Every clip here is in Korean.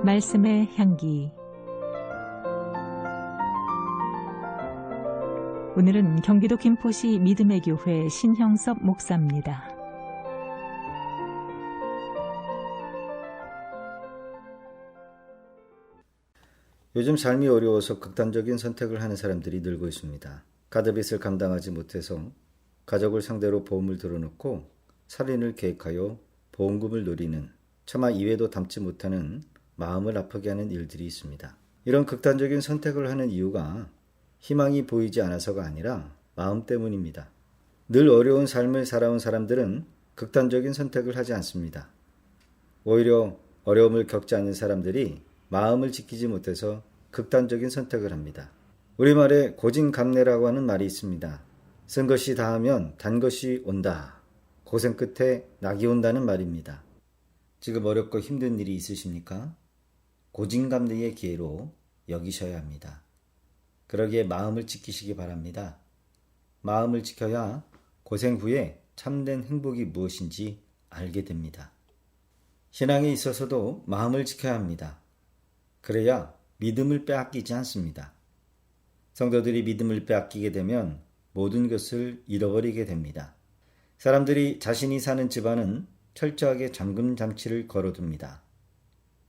말씀의 향기. 오늘은 경기도 김포시 믿음의 교회 신형섭 목사입니다. 요즘 삶이 어려워서 극단적인 선택을 하는 사람들이 늘고 있습니다. 가드빚을 감당하지 못해서 가족을 상대로 보험을 들어놓고 살인을 계획하여 보험금을 노리는, 차마 이외도 담지 못하는 마음을 아프게 하는 일들이 있습니다. 이런 극단적인 선택을 하는 이유가 희망이 보이지 않아서가 아니라 마음 때문입니다. 늘 어려운 삶을 살아온 사람들은 극단적인 선택을 하지 않습니다. 오히려 어려움을 겪지 않는 사람들이 마음을 지키지 못해서 극단적인 선택을 합니다. 우리말에 고진감래라고 하는 말이 있습니다. 쓴 것이 다하면 단 것이 온다. 고생 끝에 낙이 온다는 말입니다. 지금 어렵고 힘든 일이 있으십니까? 고진감래의 기회로 여기셔야 합니다. 그러기에 마음을 지키시기 바랍니다. 마음을 지켜야 고생 후에 참된 행복이 무엇인지 알게 됩니다. 신앙에 있어서도 마음을 지켜야 합니다. 그래야 믿음을 빼앗기지 않습니다. 성도들이 믿음을 빼앗기게 되면 모든 것을 잃어버리게 됩니다. 사람들이 자신이 사는 집안은 철저하게 잠금 장치를 걸어둡니다.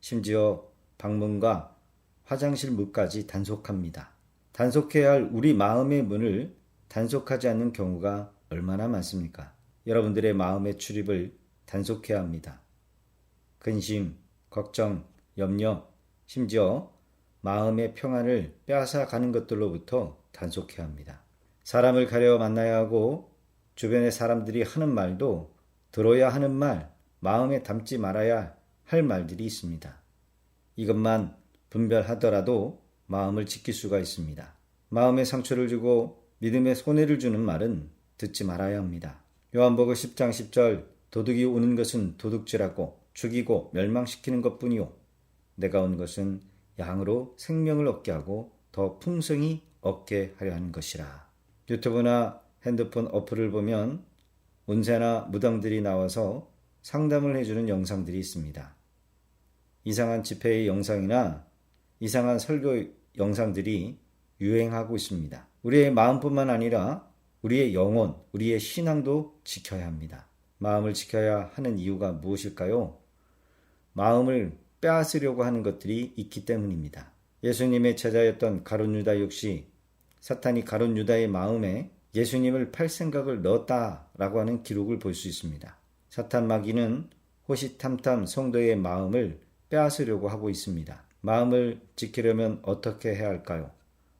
심지어 방문과 화장실 문까지 단속합니다. 단속해야 할 우리 마음의 문을 단속하지 않는 경우가 얼마나 많습니까? 여러분들의 마음의 출입을 단속해야 합니다. 근심, 걱정, 염려, 심지어 마음의 평안을 빼앗아 가는 것들로부터 단속해야 합니다. 사람을 가려 만나야 하고 주변의 사람들이 하는 말도 들어야 하는 말, 마음에 담지 말아야 할 말들이 있습니다. 이것만 분별하더라도 마음을 지킬 수가 있습니다. 마음에 상처를 주고 믿음에 손해를 주는 말은 듣지 말아야 합니다. 요한복음 10장 10절 도둑이 오는 것은 도둑질하고 죽이고 멸망시키는 것뿐이요 내가 온 것은 양으로 생명을 얻게 하고 더 풍성히 얻게 하려 하는 것이라. 유튜브나 핸드폰 어플을 보면 운세나 무당들이 나와서 상담을 해주는 영상들이 있습니다. 이상한 집회의 영상이나 이상한 설교 영상들이 유행하고 있습니다. 우리의 마음뿐만 아니라 우리의 영혼, 우리의 신앙도 지켜야 합니다. 마음을 지켜야 하는 이유가 무엇일까요? 마음을 빼앗으려고 하는 것들이 있기 때문입니다. 예수님의 제자였던 가룟 유다 역시 사탄이 가룟 유다의 마음에 예수님을 팔 생각을 넣었다라고 하는 기록을 볼 수 있습니다. 사탄 마귀는 호시탐탐 성도의 마음을 빼앗으려고 하고 있습니다. 마음을 지키려면 어떻게 해야 할까요?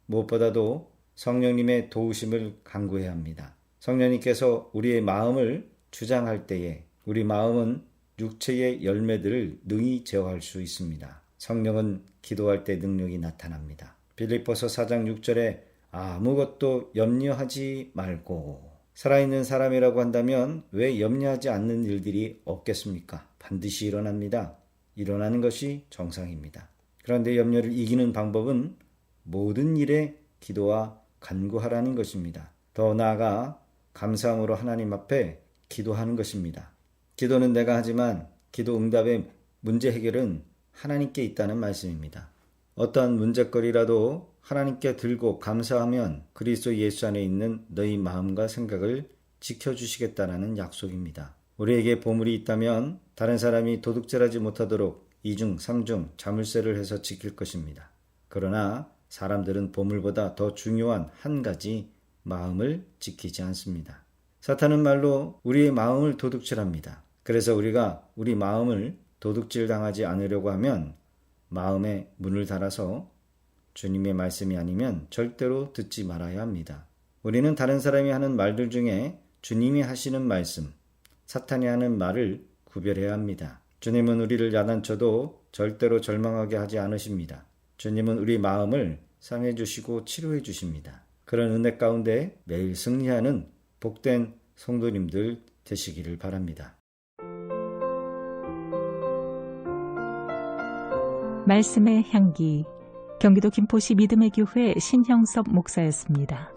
무엇보다도 성령님의 도우심을 간구해야 합니다. 성령님께서 우리의 마음을 주장할 때에 우리 마음은 육체의 열매들을 능히 제어할 수 있습니다. 성령은 기도할 때 능력이 나타납니다. 빌립보서 4장 6절에 아무것도 염려하지 말고, 살아있는 사람이라고 한다면 왜 염려하지 않는 일들이 없겠습니까? 반드시 일어납니다. 일어나는 것이 정상입니다. 그런데 염려를 이기는 방법은 모든 일에 기도와 간구하라는 것입니다. 더 나아가 감사함으로 하나님 앞에 기도하는 것입니다. 기도는 내가 하지만 기도 응답의 문제 해결은 하나님께 있다는 말씀입니다. 어떠한 문제거리라도 하나님께 들고 감사하면 그리스도 예수 안에 있는 너희 마음과 생각을 지켜주시겠다라는 약속입니다. 우리에게 보물이 있다면 다른 사람이 도둑질하지 못하도록 2중, 3중 자물쇠를 해서 지킬 것입니다. 그러나 사람들은 보물보다 더 중요한 한 가지 마음을 지키지 않습니다. 사탄은 말로 우리의 마음을 도둑질합니다. 그래서 우리가 우리 마음을 도둑질 당하지 않으려고 하면 마음에 문을 달아서 주님의 말씀이 아니면 절대로 듣지 말아야 합니다. 우리는 다른 사람이 하는 말들 중에 주님이 하시는 말씀, 사탄이 하는 말을 구별해야 합니다. 주님은 우리를 야단쳐도 절대로 절망하게 하지 않으십니다. 주님은 우리 마음을 상해 주시고 치료해 주십니다. 그런 은혜 가운데 매일 승리하는 복된 성도님들 되시기를 바랍니다. 말씀의 향기. 경기도 김포시 믿음의 교회 신형섭 목사였습니다.